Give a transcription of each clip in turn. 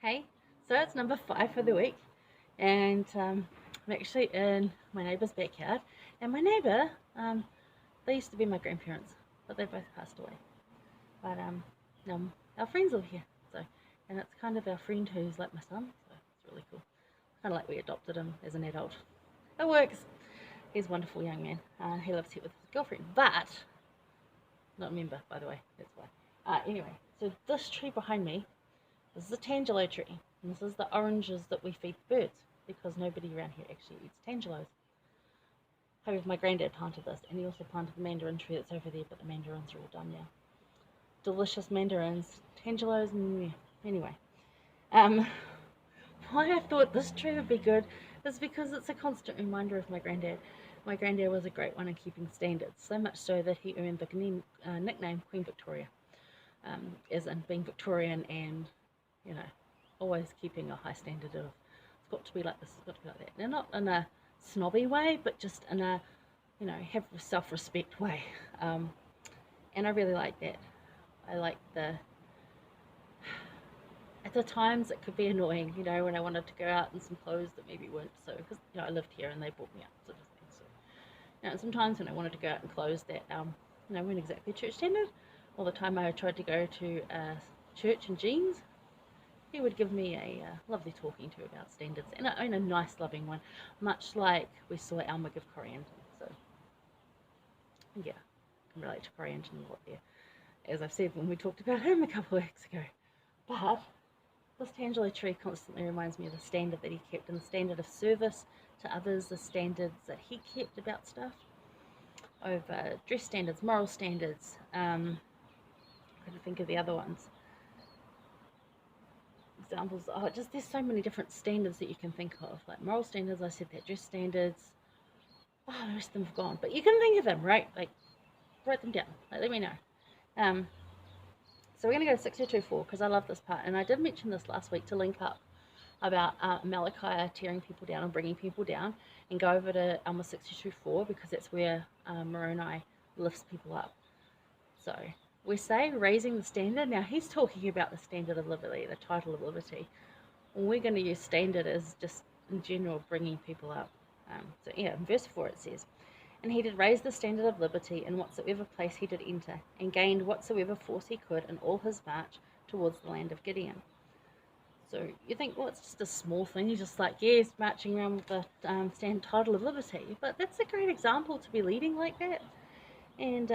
Hey, so it's number 5 for the week, and I'm actually in my neighbour's backyard. And my neighbour, they used to be my grandparents, but they both passed away. But our friends live here, so and it's kind of our friend who's like my son, so it's really cool. Kind of like we adopted him as an adult. It works. He's a wonderful young man. He lives here with his girlfriend, but not a member, by the way. That's why. Anyway, so this tree behind me, this is a tangelo tree, and this is the oranges that we feed the birds because nobody around here actually eats tangelos. However, my granddad planted this, and he also planted the mandarin tree that's over there, but the mandarins are all done now. Delicious mandarins, tangelos, and anyway. Um, why I thought this tree would be good is because it's a constant reminder of my granddad. My granddad was a great one in keeping standards, so much so that he earned the nickname Queen Victoria, as in being Victorian and you know, always keeping a high standard of it's got to be like this, it's got to be like that. They're not in a snobby way, but just in a, have self-respect way. And I really like that. I like at the times it could be annoying, when I wanted to go out in some clothes that maybe weren't so, because, I lived here and they brought me up, sort of thing. So, sometimes when I wanted to go out in clothes that, weren't exactly church standard, all the time I tried to go to church in jeans, he would give me a lovely talking to about standards, and a nice loving one, much like we saw Alma give Corianton. So yeah, I can relate to Corianton a lot there, as I've said when we talked about him a couple of weeks ago. But this Tangelo tree constantly reminds me of the standard that he kept, and the standard of service to others, the standards that he kept about stuff, over dress standards, moral standards. I couldn't think of the other ones. Examples. Just there's so many different standards that you can think of, like moral standards. I said that, dress standards. The rest of them have gone, but you can think of them, right? Like, write them down. Like, let me know. So we're going to go to 6.2.4 because I love this part, and I did mention this last week to link up about Malachi tearing people down and bringing people down, and go over to Alma 6.2.4 because that's where Moroni lifts people up. So we say raising the standard. Now he's talking about the standard of liberty, the title of liberty. And we're going to use standard as just in general bringing people up. So yeah, in verse 4 it says, "And he did raise the standard of liberty in whatsoever place he did enter, and gained whatsoever force he could in all his march towards the land of Gideon." So you think, well, it's just a small thing. You're just like, yes, marching around with the standard title of liberty. But that's a great example to be leading like that. And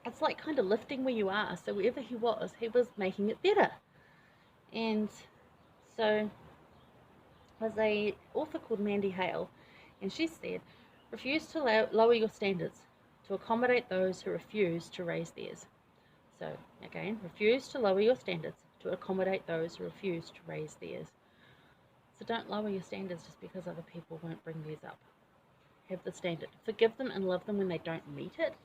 it's like kind of lifting where you are. So wherever he was making it better. And so there's a author called Mandy Hale, and she said, refuse to lower your standards to accommodate those who refuse to raise theirs. So again, refuse to lower your standards to accommodate those who refuse to raise theirs. So don't lower your standards just because other people won't bring theirs up. Have the standard. Forgive them and love them when they don't meet it,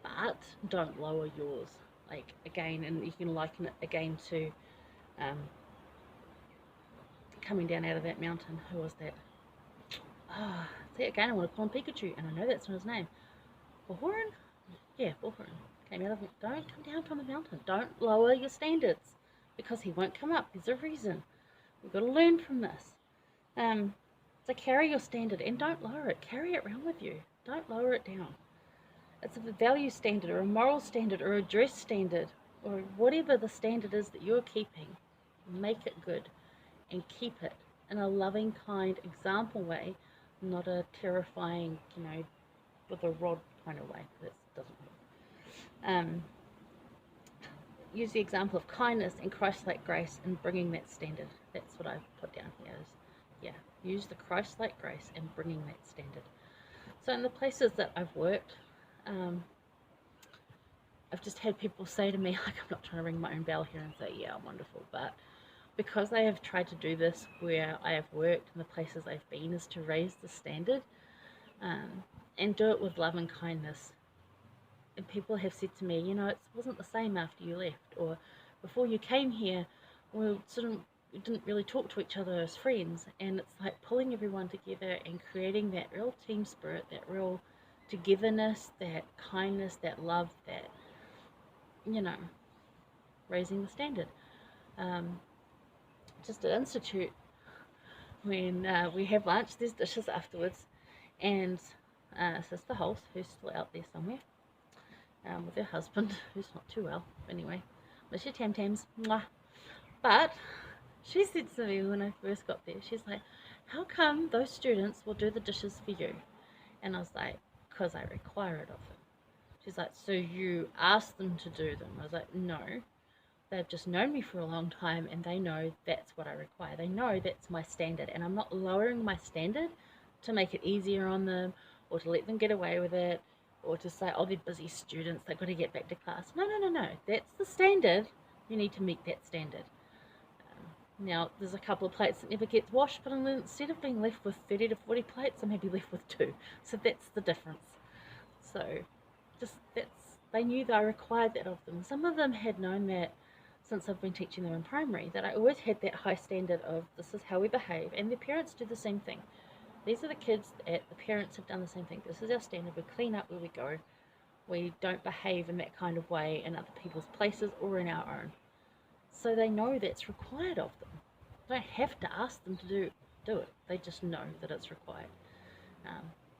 but don't lower yours. Like, again, and you can liken it again to coming down out of that mountain. Who was that? See, again, I want to call him Pikachu, and I know that's not his name. Bohoran? Yeah, Bohoran. Came out of it. Don't come down from the mountain. Don't lower your standards, because he won't come up. There's a reason. We've got to learn from this. So carry your standard and don't lower it. Carry it around with you. Don't lower it down. It's a value standard or a moral standard or a dress standard or whatever the standard is that you're keeping. Make it good and keep it in a loving, kind, example way, not a terrifying, with a rod kind of way. That doesn't work. Use the example of kindness and Christ-like grace in bringing that standard. That's what I've put down here. Use the Christ-like grace in bringing that standard. So in the places that I've worked, I've just had people say to me, like, I'm not trying to ring my own bell here and say, yeah, I'm wonderful, but because I have tried to do this where I have worked and the places I've been is to raise the standard and do it with love and kindness. And people have said to me, it wasn't the same after you left, or before you came here, we didn't really talk to each other as friends. And it's like pulling everyone together and creating that real team spirit, that real togetherness, that kindness, that love, that, raising the standard. just at Institute, when we have lunch, there's dishes afterwards, and Sister Holt, who's still out there somewhere, with her husband, who's not too well, anyway, miss your tam-tams, mwah. But she said to me when I first got there, she's like, how come those students will do the dishes for you? And I was like, because I require it of them. She's like, so you ask them to do them? I was like, no, they've just known me for a long time, and they know that's what I require. They know that's my standard, and I'm not lowering my standard to make it easier on them, or to let them get away with it, or to say, oh, they're busy students, they've got to get back to class. No, no, no, no. That's the standard. You need to meet that standard. Now, there's a couple of plates that never gets washed, but instead of being left with 30 to 40 plates, I may be left with 2. So that's the difference. So, they knew that I required that of them. Some of them had known that since I've been teaching them in primary, that I always had that high standard of this is how we behave, and their parents do the same thing. These are the kids that the parents have done the same thing. This is our standard. We clean up where we go. We don't behave in that kind of way in other people's places or in our own. So they know that's required of them. I don't have to ask them to do it. They just know that it's required.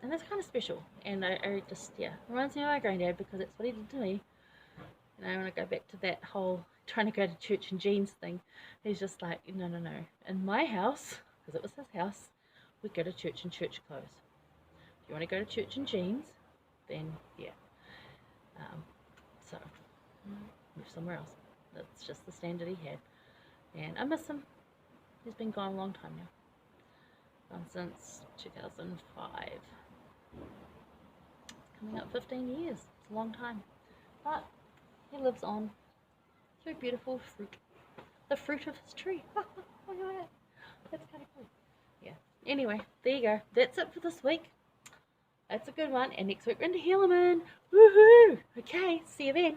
And that's kind of special. And I just, reminds me of my granddad, because that's what he did to me. And I want to go back to that whole trying to go to church in jeans thing. He's just like, no, no, no. In my house, because it was his house, we go to church in church clothes. If you want to go to church in jeans, then yeah. So, move somewhere else. That's just the standard he had. And I miss him. He's been gone a long time now. Gone since 2005. Coming up 15 years. It's a long time. But he lives on through beautiful fruit. The fruit of his tree. Look at that. That's kind of cool. Yeah. Anyway, there you go. That's it for this week. That's a good one. And next week we're into Helaman. Woohoo! Okay, see you then.